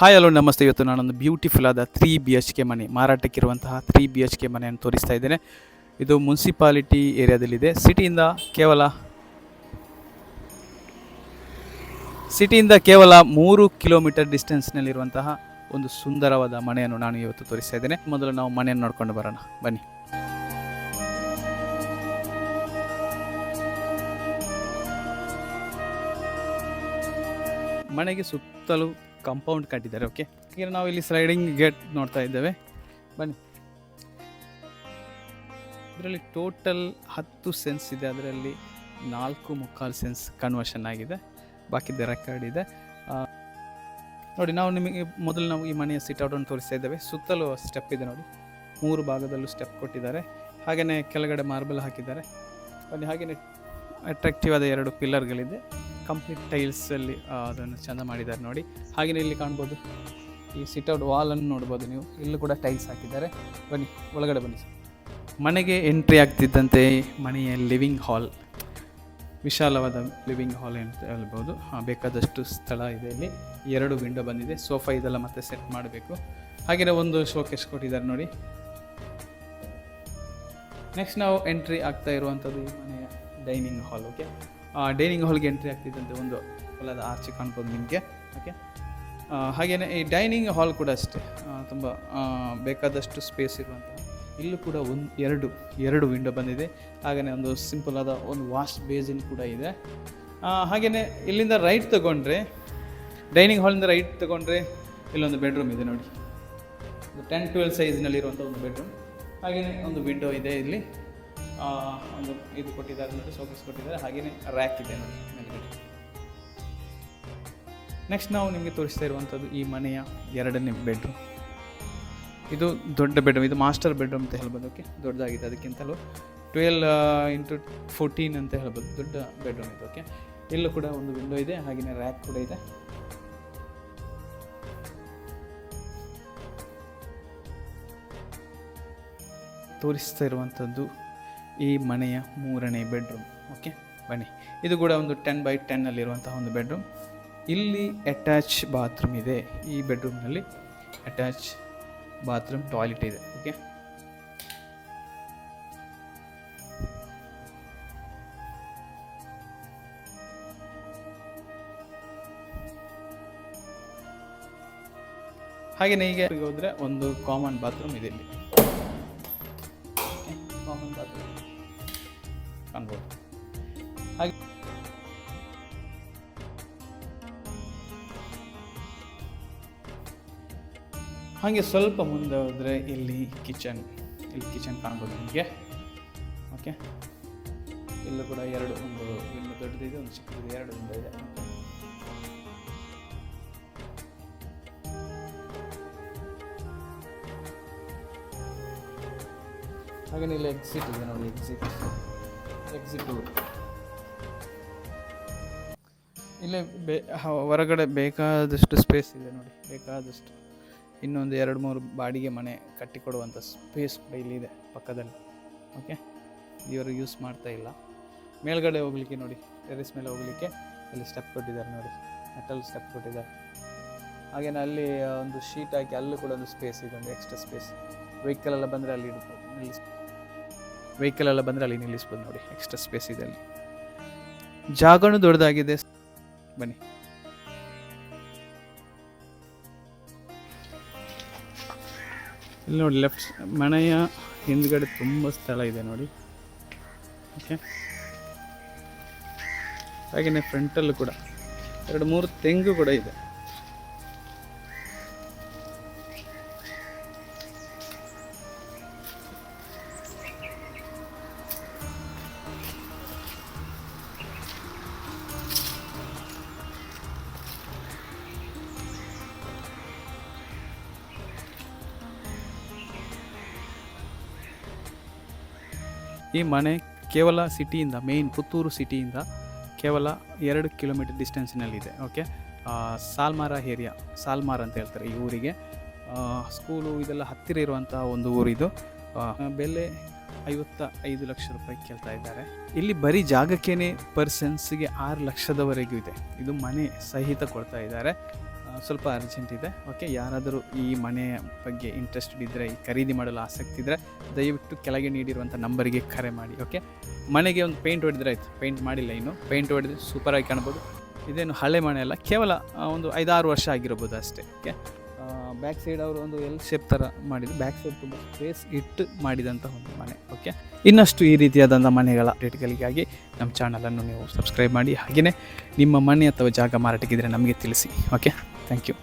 Hi hello ನಮಸ್ತೆ. ಇವತ್ತು ನಾನೊಂದು ಬ್ಯೂಟಿಫುಲ್ ಆದ 3 BHK ಮನೆ ಮಾರಾಟಕ್ಕಿರುವಂತಹ 3 BHK ಮನೆಯನ್ನು ತೋರಿಸ್ತಾ ಇದ್ದೇನೆ. ಇದು ಮುನ್ಸಿಪಾಲಿಟಿ ಏರಿಯಾದಲ್ಲಿದೆ. ಸಿಟಿಯಿಂದ ಕೇವಲ 3 ಕಿಲೋಮೀಟರ್ ಡಿಸ್ಟೆನ್ಸ್ನಲ್ಲಿರುವಂತಹ ಒಂದು ಸುಂದರವಾದ ಮನೆಯನ್ನು ನಾನು ಇವತ್ತು ತೋರಿಸ್ತಾ ಇದ್ದೇನೆ. ಮೊದಲು ನಾವು ಮನೆಯನ್ನು ನೋಡ್ಕೊಂಡು ಬರೋಣ, ಬನ್ನಿ. ಮನೆಗೆ ಸುತ್ತಲೂ ಕಾಂಪೌಂಡ್ ಕಟ್ಟಿದ್ದಾರೆ. ಓಕೆ, ಈಗ ನಾವು ಇಲ್ಲಿ ಸ್ಲೈಡಿಂಗ್ ಗೇಟ್ ನೋಡ್ತಾ ಇದ್ದೇವೆ, ಬನ್ನಿ. ಇದರಲ್ಲಿ ಟೋಟಲ್ 10 ಸೆನ್ಸ್ ಇದೆ. ಅದರಲ್ಲಿ 4.25 ಸೆನ್ಸ್ ಕನ್ವರ್ಷನ್ ಆಗಿದೆ, ಬಾಕಿದ ರೆಕಾರ್ಡ್ ಇದೆ. ನೋಡಿ, ನಾವು ಈ ಮನೆಯ ಸಿಟ್ಔಟನ್ನು ತೋರಿಸ್ತಾ ಇದ್ದೇವೆ. ಸುತ್ತಲೂ ಸ್ಟೆಪ್ ಇದೆ ನೋಡಿ, 3 ಭಾಗದಲ್ಲೂ ಸ್ಟೆಪ್ ಕೊಟ್ಟಿದ್ದಾರೆ. ಹಾಗೆಯೇ ಕೆಳಗಡೆ ಮಾರ್ಬಲ್ ಹಾಕಿದ್ದಾರೆ. ಬನ್ನಿ, ಹಾಗೆಯೇ ಅಟ್ರಾಕ್ಟಿವ್ ಆದ 2 ಪಿಲ್ಲರ್ಗಳಿದೆ. ಕಂಪ್ಲೀಟ್ ಟೈಲ್ಸಲ್ಲಿ ಅದನ್ನು ಚೆಂದ ಮಾಡಿದ್ದಾರೆ ನೋಡಿ. ಹಾಗೆಯೇ ಇಲ್ಲಿ ಕಾಣ್ಬೋದು, ಈ ಸಿಟ್ಔಟ್ ವಾಲನ್ನು ನೋಡ್ಬೋದು ನೀವು. ಇಲ್ಲೂ ಕೂಡ ಟೈಲ್ಸ್ ಹಾಕಿದ್ದಾರೆ. ಬನ್ನಿ, ಒಳಗಡೆ ಬನ್ನಿ. ಮನೆಗೆ ಎಂಟ್ರಿ ಆಗ್ತಿದ್ದಂತೆ ಮನೆಯ ಲಿವಿಂಗ್ ಹಾಲ್, ವಿಶಾಲವಾದ ಲಿವಿಂಗ್ ಹಾಲ್ ಅಂತ ಹೇಳ್ಬೋದು. ಬೇಕಾದಷ್ಟು ಸ್ಥಳ ಇದೆ. ಇಲ್ಲಿ 2 ವಿಂಡೋ ಬಂದಿದೆ. ಸೋಫಾ ಇದೆಲ್ಲ ಮತ್ತೆ ಸೆಟ್ ಮಾಡಬೇಕು. ಹಾಗೆಯೇ ಒಂದು ಶೋಕೇಸ್ ಕೊಟ್ಟಿದ್ದಾರೆ ನೋಡಿ. ನೆಕ್ಸ್ಟ್ ನಾವು ಎಂಟ್ರಿ ಆಗ್ತಾ ಇರುವಂಥದ್ದು ಈ ಮನೆಯ ಡೈನಿಂಗ್ ಹಾಲ್. ಓಕೆ, ಡೈನಿಂಗ್ ಹಾಲ್ಗೆ ಎಂಟ್ರಿ ಆಗ್ತಿದ್ದಂತೆ ಒಂದು ಹೊಲದ ಆರ್ಚ್ ಕಾಣ್ಬೋದು ನಿಮಗೆ. ಓಕೆ, ಹಾಗೆಯೇ ಈ ಡೈನಿಂಗ್ ಹಾಲ್ ಕೂಡ ಅಷ್ಟೇ ತುಂಬ ಬೇಕಾದಷ್ಟು ಸ್ಪೇಸ್ ಇರುವಂತಹ. ಇಲ್ಲೂ ಕೂಡ ಎರಡು ವಿಂಡೋ ಬಂದಿದೆ. ಹಾಗೆಯೇ ಒಂದು ಸಿಂಪಲ್ ಆದ ಒಂದು ವಾಶ್ ಬೇಸಿನ್ ಕೂಡ ಇದೆ. ಹಾಗೆಯೇ ಇಲ್ಲಿಂದ ರೈಟ್ ತಗೊಂಡ್ರೆ, ಡೈನಿಂಗ್ ಹಾಲಿಂದ ರೈಟ್ ತಗೊಂಡ್ರೆ ಇಲ್ಲೊಂದು ಬೆಡ್ರೂಮ್ ಇದೆ ನೋಡಿ. 10-12 ಸೈಜ್ನಲ್ಲಿರುವಂಥ ಒಂದು ಬೆಡ್ರೂಮ್. ಹಾಗೆಯೇ ಒಂದು ವಿಂಡೋ ಇದೆ. ಇಲ್ಲಿ ಒಂದು ಇದು ಕೊಟ್ಟಿದ್ದಾರೆ ನೋಡಿ, ಶೋಕೇಸ್ ಕೊಟ್ಟಿದ್ದಾರೆ. ಹಾಗೆಯೇ ರ್ಯಾಕ್ ಇದೆ ನೋಡಿ ಮೇಲ್ಗಡೆ. ನೆಕ್ಸ್ಟ್ ನಾವು ನಿಮಗೆ ತೋರಿಸ್ತಾ ಇರುವಂಥದ್ದು ಈ ಮನೆಯ 2ನೇ ಬೆಡ್ರೂಮ್. ಇದು ದೊಡ್ಡ ಬೆಡ್ರೂಮ್, ಇದು ಮಾಸ್ಟರ್ ಬೆಡ್ರೂಮ್ ಅಂತ ಹೇಳ್ಬೋದು. ಓಕೆ, ದೊಡ್ಡದಾಗಿದೆ, ಅದಕ್ಕಿಂತಲೂ 12x14 ಅಂತ ಹೇಳ್ಬೋದು. ದೊಡ್ಡ ಬೆಡ್ರೂಮ್ ಇದು. ಓಕೆ, ಇಲ್ಲೂ ಕೂಡ ಒಂದು ವಿಂಡೋ ಇದೆ. ಹಾಗೆಯೇ ರ್ಯಾಕ್ ಕೂಡ ಇದೆ. ತೋರಿಸ್ತಾ ಇರುವಂಥದ್ದು ಈ ಮನೆಯ 3ನೇ ಬೆಡ್ರೂಮ್. ಓಕೆ, ಬನ್ನಿ. ಇದು ಕೂಡ ಒಂದು 10x10 ಅಲ್ಲಿರುವಂತಹ ಒಂದು ಬೆಡ್ರೂಮ್. ಇಲ್ಲಿ ಅಟ್ಯಾಚ್ ಬಾತ್ರೂಮ್ ಇದೆ. ಈ ಬೆಡ್ರೂಮ್ನಲ್ಲಿ ಅಟ್ಯಾಚ್ ಬಾತ್ರೂಮ್, ಟಾಯ್ಲೆಟ್ ಇದೆ. ಓಕೆ, ಹಾಗೆಯೇ ಹೀಗೆ ಹೋದರೆ ಒಂದು ಕಾಮನ್ ಬಾತ್ರೂಮ್ ಇದೆ ಇಲ್ಲಿ. ಕಾಮನ್ ಬಾತ್ರೂಮ್ ಕಾಣ್ಬೋದು. ಹಾಗೆ ಸ್ವಲ್ಪ ಮುಂದೆ ಹೋದರೆ ಇಲ್ಲಿ ಕಿಚನ್ ಕಾಣ್ಬೋದು ನಿಮಗೆ. ಓಕೆ, ಇಲ್ಲೂ ಕೂಡ ಒಂದು ವಿಂಡೋ ದೊಡ್ಡದಿದೆ, ಒಂದು ಚಿಕ್ಕದಿದೆ, 2 ವಿಂಡೋ ಇದೆ. ಹಾಗೆಯೇ ಇಲ್ಲಿ ಎಕ್ಸಿಟ್ ಇದೆ ನೋಡಿ, ಎಕ್ಸಿಟ್ ಇಲ್ಲೇ ಹೊರಗಡೆ ಬೇಕಾದಷ್ಟು ಸ್ಪೇಸ್ ಇದೆ ನೋಡಿ, ಬೇಕಾದಷ್ಟು. ಇನ್ನೊಂದು 2-3 ಬಾಡಿಗೆ ಮನೆ ಕಟ್ಟಿಕೊಡುವಂಥ ಸ್ಪೇಸ್ ಕೂಡ ಇಲ್ಲಿದೆ ಪಕ್ಕದಲ್ಲಿ. ಓಕೆ, ಇವರು ಯೂಸ್ ಮಾಡ್ತಾ ಇಲ್ಲ. ಮೇಲ್ಗಡೆ ಹೋಗ್ಲಿಕ್ಕೆ ನೋಡಿ, ಟೆರೆಸ್ ಮೇಲೆ ಹೋಗ್ಲಿಕ್ಕೆ ಅಲ್ಲಿ ಸ್ಟೆಪ್ ಕೊಟ್ಟಿದ್ದಾರೆ ನೋಡಿ, ಮೆಟಲ್ ಸ್ಟೆಪ್ ಕೊಟ್ಟಿದ್ದಾರೆ. ಹಾಗೆಯೇ ಅಲ್ಲಿ ಒಂದು ಶೀಟ್ ಹಾಕಿ ಅಲ್ಲೂ ಕೂಡ ಒಂದು ಸ್ಪೇಸ್ ಇದೆ, ಒಂದು ಎಕ್ಸ್ಟ್ರಾ ಸ್ಪೇಸ್. ವೆಹಿಕಲ್ ಎಲ್ಲ ಬಂದರೆ ಅಲ್ಲಿ ನಿಲ್ಲಿಸ್ಬೋದು ನೋಡಿ, ಎಕ್ಸ್ಟ್ರಾ ಸ್ಪೇಸ್ ಇದೆ ಅಲ್ಲಿ. ಜಾಗನೂ ದೊಡ್ಡದಾಗಿದೆ. ಬನ್ನಿ, ಇಲ್ಲಿ ನೋಡಿ, ಲೆಫ್ಟ್ ಮನೆಯ ಹಿಂದ್ಗಡೆ ತುಂಬ ಸ್ಥಳ ಇದೆ ನೋಡಿ. ಓಕೆ, ಹಾಗೆಯೇ ಫ್ರಂಟಲ್ಲೂ ಕೂಡ 2-3 ತೆಂಗು ಕೂಡ ಇದೆ. ಈ ಮನೆ ಕೇವಲ ಸಿಟಿಯಿಂದ, ಮೇನ್ ಪುತ್ತೂರು ಸಿಟಿಯಿಂದ ಕೇವಲ 2 ಕಿಲೋಮೀಟರ್ ಡಿಸ್ಟೆನ್ಸ್ನಲ್ಲಿದೆ. ಓಕೆ, ಸಾಲ್ಮಾರ ಏರಿಯಾ, ಸಾಲ್ಮಾರ್ ಅಂತ ಹೇಳ್ತಾರೆ ಈ ಊರಿಗೆ. ಸ್ಕೂಲು ಇದೆಲ್ಲ ಹತ್ತಿರ ಇರುವಂಥ ಒಂದು ಊರಿದು. ಬೆಲೆ 55 ಲಕ್ಷ ರೂಪಾಯಿ ಕೇಳ್ತಾ ಇದ್ದಾರೆ. ಇಲ್ಲಿ ಬರೀ ಜಾಗಕ್ಕೇನೆ ಪರ್ ಸೆನ್ಸ್ಗೆ 6 ಲಕ್ಷದವರೆಗೂ ಇದೆ. ಇದು ಮನೆ ಸಹಿತ ಕೊಡ್ತಾ ಇದ್ದಾರೆ. ಸ್ವಲ್ಪ ಅರ್ಜೆಂಟ್ ಇದೆ. ಓಕೆ, ಯಾರಾದರೂ ಈ ಮನೆಯ ಬಗ್ಗೆ ಇಂಟ್ರೆಸ್ಟೆಡ್ ಇದ್ದರೆ, ಈ ಖರೀದಿ ಮಾಡಲು ಆಸಕ್ತಿ ಇದ್ದರೆ ದಯವಿಟ್ಟು ಕೆಳಗೆ ನೀಡಿರುವಂಥ ನಂಬರಿಗೆ ಕರೆ ಮಾಡಿ. ಓಕೆ, ಮನೆಗೆ ಒಂದು ಪೇಂಟ್ ಹೊಡೆದ್ರೆ ಆಯಿತು. ಪೇಂಟ್ ಮಾಡಿಲ್ಲ ಇನ್ನು, ಪೇಂಟ್ ಹೊಡೆದ್ರೆ ಸೂಪರಾಗಿ ಕಾಣ್ಬೋದು. ಇದೇನು ಹಳೆ ಮನೆ ಅಲ್ಲ, ಕೇವಲ ಒಂದು 5-6 ವರ್ಷ ಆಗಿರ್ಬೋದು ಅಷ್ಟೇ. ಓಕೆ, ಬ್ಯಾಕ್ ಸೈಡ್ ಅವರು ಒಂದು ಎಲ್ ಶೇಪ್ ಥರ ಮಾಡಿದ್ದು, ಬ್ಯಾಕ್ ಸೈಡ್ ತುಂಬ ಸ್ಪೇಸ್ ಇಟ್ಟು ಮಾಡಿದಂಥ ಒಂದು ಮನೆ. ಓಕೆ, ಇನ್ನಷ್ಟು ಈ ರೀತಿಯಾದಂಥ ಮನೆಗಳ ರೇಟ್ಗಳಿಗಾಗಿ ನಮ್ಮ ಚಾನಲನ್ನು ನೀವು ಸಬ್ಸ್ಕ್ರೈಬ್ ಮಾಡಿ. ಹಾಗೆಯೇ ನಿಮ್ಮ ಮನೆ ಅಥವಾ ಜಾಗ ಮಾರಾಟಕ್ಕಿದ್ರೆ ನಮಗೆ ತಿಳಿಸಿ. Okay, thank you.